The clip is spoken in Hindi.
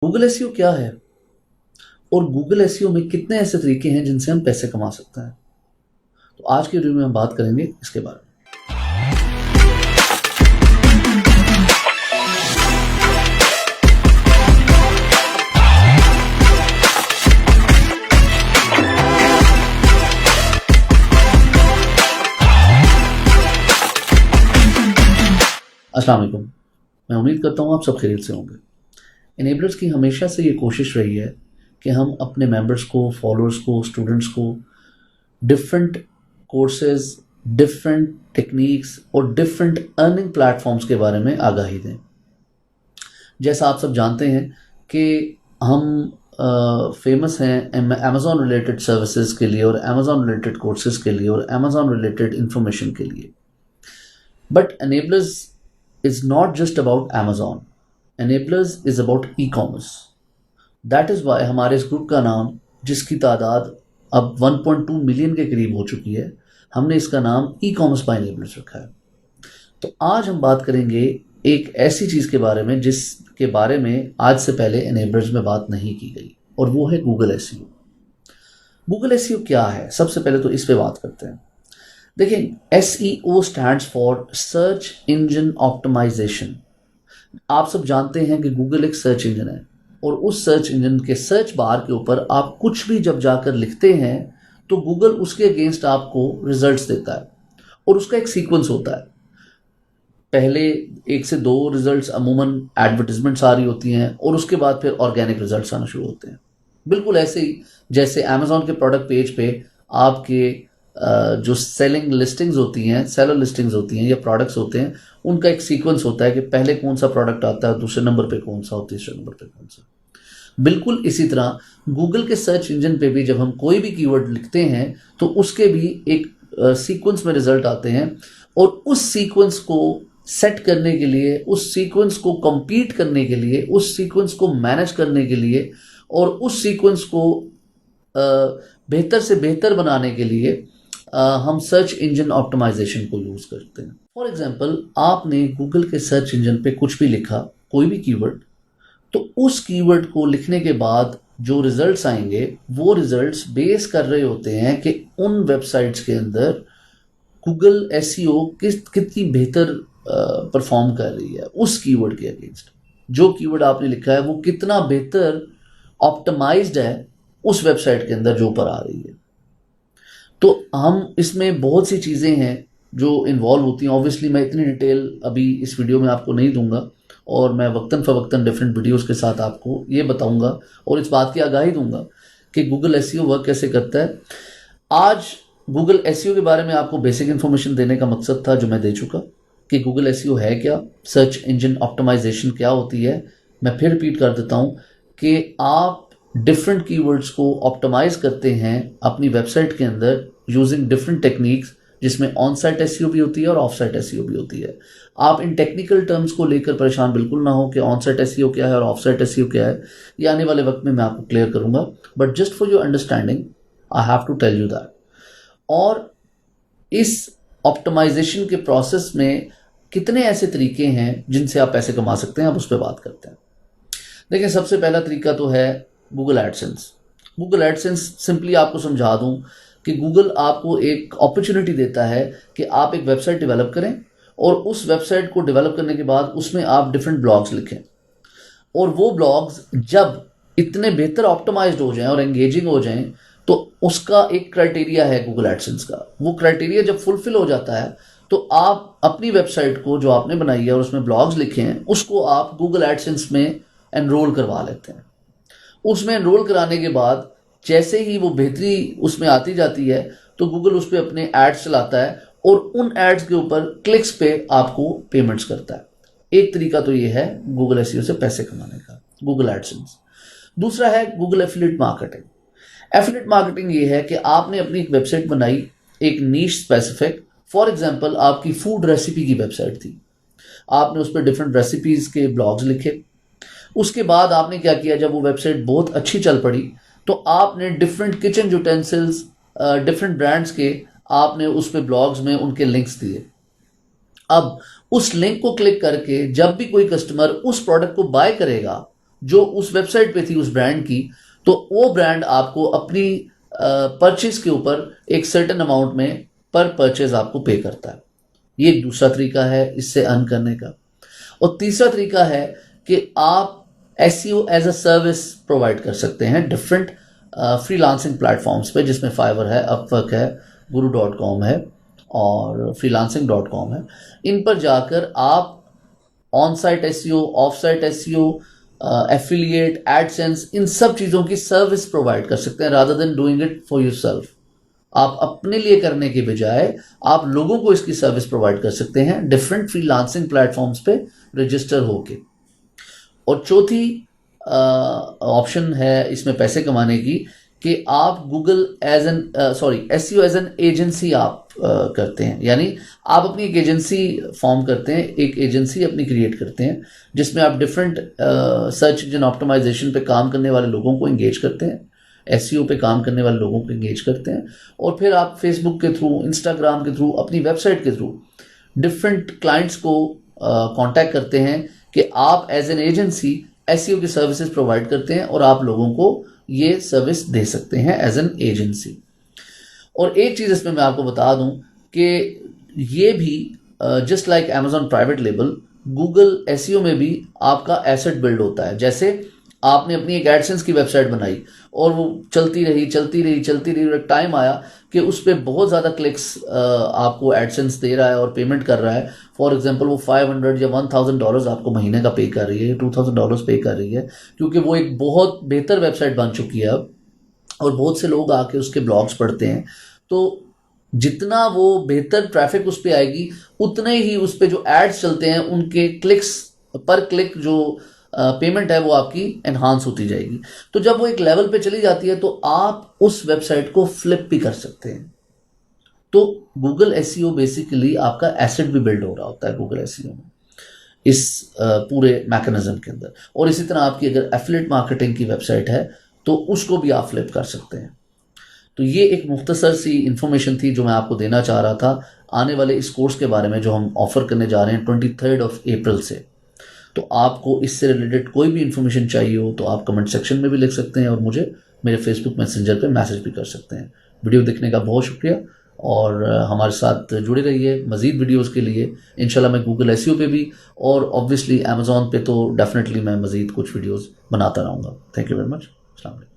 गूगल एसईओ क्या है और गूगल एसईओ में कितने ऐसे तरीके हैं जिनसे हम पैसे कमा सकते हैं। तो आज की वीडियो में हम बात करेंगे इसके बारे में। अस्सलाम वालेकुम। मैं उम्मीद करता हूँ आप सब खैरियत से होंगे। इनेबलर्स की हमेशा से ये कोशिश रही है कि हम अपने मेंबर्स को, फॉलोअर्स को, स्टूडेंट्स को डिफरेंट कोर्सेज, डिफरेंट टेक्निक्स और डिफरेंट अर्निंग प्लेटफॉर्म्स के बारे में आगाही दें। जैसा आप सब जानते हैं कि हम फेमस हैं अमेज़ॉन रिलेटेड सर्विसेज के लिए और अमेज़ॉन रिलेटेड कोर्सेज के लिए और अमेज़ॉन रिलेटेड इंफॉर्मेशन के लिए। But enablers is not just about Amazon. Enablers is about e-commerce. That is why हमारे इस ग्रुप का नाम, जिसकी तादाद अब 1.2 मिलियन के करीब हो चुकी है, हमने इसका नाम e-commerce by enablers रखा है। तो आज हम बात करेंगे एक ऐसी चीज़ के बारे में जिसके बारे में आज से पहले enablers में बात नहीं की गई, और वो है गूगल एसईओ। गूगल एसईओ क्या है, सबसे पहले तो इस पे बात करते हैं। देखिए, SEO stands for search engine optimisation. आप सब जानते हैं कि गूगल एक सर्च इंजन है, और उस सर्च इंजन के सर्च बार के ऊपर आप कुछ भी जब जाकर लिखते हैं तो गूगल उसके अगेंस्ट आपको रिजल्ट्स देता है, और उसका एक सीक्वेंस होता है। पहले 1 से 2 रिजल्ट्स अमूमन एडवर्टिजमेंट्स आ रही होती हैं, और उसके बाद फिर ऑर्गेनिक रिजल्ट्स आना शुरू होते हैं। बिल्कुल ऐसे ही जैसे अमेज़ॉन के प्रोडक्ट पेज पे आपके जो सेलिंग लिस्टिंग्स होती हैं, सेलर लिस्टिंग्स होती हैं या प्रोडक्ट्स होते हैं, उनका एक सीक्वेंस होता है कि पहले कौन सा प्रोडक्ट आता है, दूसरे नंबर पे कौन सा और तीसरे नंबर पे कौन सा। बिल्कुल इसी तरह गूगल के सर्च इंजन पे भी जब हम कोई भी कीवर्ड लिखते हैं तो उसके भी एक सीक्वेंस में रिजल्ट आते हैं, और उस सीक्वेंस को सेट करने के लिए, उस सीक्वेंस को कंपीट करने के लिए, उस सीक्वेंस को मैनेज करने के लिए और उस सीक्वेंस को बेहतर से बेहतर बनाने के लिए हम सर्च इंजन ऑप्टिमाइजेशन को यूज़ करते हैं। फॉर एग्जांपल, आपने गूगल के सर्च इंजन पे कुछ भी लिखा, कोई भी कीवर्ड, तो उस कीवर्ड को लिखने के बाद जो रिजल्ट्स आएंगे वो रिजल्ट्स बेस कर रहे होते हैं कि उन वेबसाइट्स के अंदर गूगल एसईओ कितनी बेहतर परफॉर्म कर रही है उस कीवर्ड के अगेंस्ट। जो कीवर्ड आपने लिखा है वो कितना बेहतर ऑप्टिमाइज्ड है उस वेबसाइट के अंदर जो ऊपर आ रही है। तो हम इसमें बहुत सी चीज़ें हैं जो इन्वॉल्व होती हैं। ऑब्वियसली मैं इतनी डिटेल अभी इस वीडियो में आपको नहीं दूंगा, और मैं वक्तन फ़वक्तन डिफरेंट वीडियोस के साथ आपको ये बताऊंगा और इस बात की आगाही दूंगा कि गूगल एसईओ वर्क कैसे करता है। आज गूगल एसईओ के बारे में आपको बेसिक इन्फॉर्मेशन देने का मकसद था, जो मैं दे चुका, कि गूगल एसईओ है क्या, सर्च इंजन ऑप्टिमाइजेशन क्या होती है। मैं फिर रिपीट कर देता हूँ कि आप डिफरेंट कीवर्ड्स को ऑप्टिमाइज करते हैं अपनी वेबसाइट के अंदर यूजिंग डिफरेंट टेक्निक्स, जिसमें ऑन साइट एसईओ भी होती है और ऑफ साइट एसईओ भी होती है। आप इन टेक्निकल टर्म्स को लेकर परेशान बिल्कुल ना हो कि ऑन साइट एसईओ क्या है और ऑफ साइट एसईओ क्या है। ये आने वाले वक्त में मैं आपको क्लियर करूंगा, but just for your understanding I have to tell you that. और इस ऑप्टिमाइजेशन के प्रोसेस में कितने ऐसे तरीके हैं जिनसे आप पैसे कमा सकते हैं, आप उस पर बात करते हैं। देखिए, सबसे पहला तरीका तो है Google AdSense. Google AdSense simply आपको समझा दूं कि गूगल आपको एक अपॉर्चुनिटी देता है कि आप एक वेबसाइट डेवलप करें, और उस वेबसाइट को डेवलप करने के बाद उसमें आप डिफरेंट ब्लॉग्स लिखें, और वो ब्लॉग्स जब इतने बेहतर ऑप्टिमाइज्ड हो जाएं और एंगेजिंग हो जाएं तो उसका एक क्राइटेरिया है गूगल एडसेंस का। वो क्राइटेरिया जब फुलफिल हो जाता है तो आप अपनी वेबसाइट को जो आपने बनाई है और उसमें ब्लॉग्स लिखे हैं उसको आप गूगल एडसेंस में एनरोल करवा लेते हैं। उसमें एनरोल कराने के बाद जैसे ही वो बेहतरी उसमें आती जाती है तो गूगल उस पर अपने एड्स चलाता है, और उन एड्स के ऊपर क्लिक्स पे आपको पेमेंट्स करता है। एक तरीका तो ये है गूगल एसईओ से पैसे कमाने का, गूगल एडसेंस। दूसरा है Google affiliate marketing. Affiliate marketing ये है कि आपने अपनी एक वेबसाइट बनाई, एक नीश स्पेसिफिक। फॉर एग्जाम्पल, आपकी फूड रेसिपी की वेबसाइट थी, आपने उस पर डिफरेंट रेसिपीज के ब्लॉग्स लिखे। उसके बाद आपने क्या किया, जब वो वेबसाइट बहुत अच्छी चल पड़ी तो आपने different kitchen utensils, different brands के आपने उस पे ब्लॉग्स में उनके लिंक्स दिए। अब उस लिंक को क्लिक करके जब भी कोई कस्टमर उस प्रोडक्ट को बाय करेगा जो उस वेबसाइट पे थी उस ब्रांड की, तो वो ब्रांड आपको अपनी परचेज के ऊपर एक सर्टेन अमाउंट में पर परचेज आपको पे करता है। ये एक दूसरा तरीका है इससे अर्न करने का। और तीसरा तरीका है कि आप SEO as a service provide कर सकते हैं डिफरेंट फ्रीलांसिंग प्लेटफॉर्म्स पे, जिसमें फाइवर है, अपवर्क है, guru.com है और freelancing.com है। इन पर जाकर आप on site SEO, off site SEO, affiliate, AdSense, इन सब चीज़ों की सर्विस प्रोवाइड कर सकते हैं rather than doing it for yourself. आप अपने लिए करने के बजाय आप लोगों को इसकी सर्विस प्रोवाइड कर सकते हैं डिफरेंट फ्रीलांसिंग प्लेटफॉर्म्स पे रजिस्टर होके। और चौथी ऑप्शन है इसमें पैसे कमाने की कि आप Google as an SEO as an agency आप करते हैं। यानी आप अपनी एक एजेंसी फॉर्म करते हैं, एक एजेंसी अपनी क्रिएट करते हैं जिसमें आप डिफरेंट सर्च इंजन ऑप्टिमाइजेशन पे काम करने वाले लोगों को एंगेज करते हैं, एसईओ पे काम करने वाले लोगों को एंगेज करते हैं, और फिर आप फेसबुक के थ्रू, इंस्टाग्राम के थ्रू, अपनी वेबसाइट के थ्रू डिफरेंट क्लाइंट्स को कांटेक्ट करते हैं कि आप एज एन एजेंसी एसईओ की सर्विसेज प्रोवाइड करते हैं और आप लोगों को ये सर्विस दे सकते हैं एज एन एजेंसी। और एक चीज़ इसमें मैं आपको बता दूं कि ये भी just like Amazon private label, Google SEO में भी आपका एसेट बिल्ड होता है। जैसे आपने अपनी एक एडसेंस की वेबसाइट बनाई और वो चलती रही और एक टाइम आया कि उस पर बहुत ज़्यादा क्लिक्स आपको एडसेंस दे रहा है और पेमेंट कर रहा है। फॉर एग्जांपल वो $500 या $1000 आपको महीने का पे कर रही है, $2000 पे कर रही है, क्योंकि वो एक बहुत बेहतर वेबसाइट बन चुकी है अब और बहुत से लोग आके उसके ब्लॉग्स पढ़ते हैं। तो जितना वो बेहतर ट्रैफिक उस पर आएगी, उतने ही उस पर जो एड्स चलते हैं उनके क्लिक्स पर क्लिक जो पेमेंट है वो आपकी एनहांस होती जाएगी। तो जब वो एक लेवल पे चली जाती है तो आप उस वेबसाइट को फ्लिप भी कर सकते हैं। तो गूगल एसईओ बेसिकली आपका एसेट भी बिल्ड हो रहा होता है गूगल एसईओ में, इस पूरे मैकेनिज्म के अंदर। और इसी तरह आपकी अगर एफिलिएट मार्केटिंग की वेबसाइट है तो उसको भी आप फ्लिप कर सकते हैं। तो ये एक मुख्तसर सी इन्फॉर्मेशन थी जो मैं आपको देना चाह रहा था आने वाले इस कोर्स के बारे में जो हम ऑफर करने जा रहे हैं 23 अप्रैल से। तो आपको इससे रिलेटेड कोई भी इन्फॉर्मेशन चाहिए हो तो आप कमेंट सेक्शन में भी लिख सकते हैं और मुझे मेरे फेसबुक मैसेंजर पे मैसेज भी कर सकते हैं। वीडियो देखने का बहुत शुक्रिया और हमारे साथ जुड़े रहिए मज़ीद वीडियोस के लिए। इंशाल्लाह मैं गूगल एसईओ पे भी और ऑब्वियसली अमेज़ॉन पे तो डेफिनेटली मैं मज़ीद कुछ वीडियोस बनाता रहूँगा। Thank you very much. अस्सलाम वालेकुम।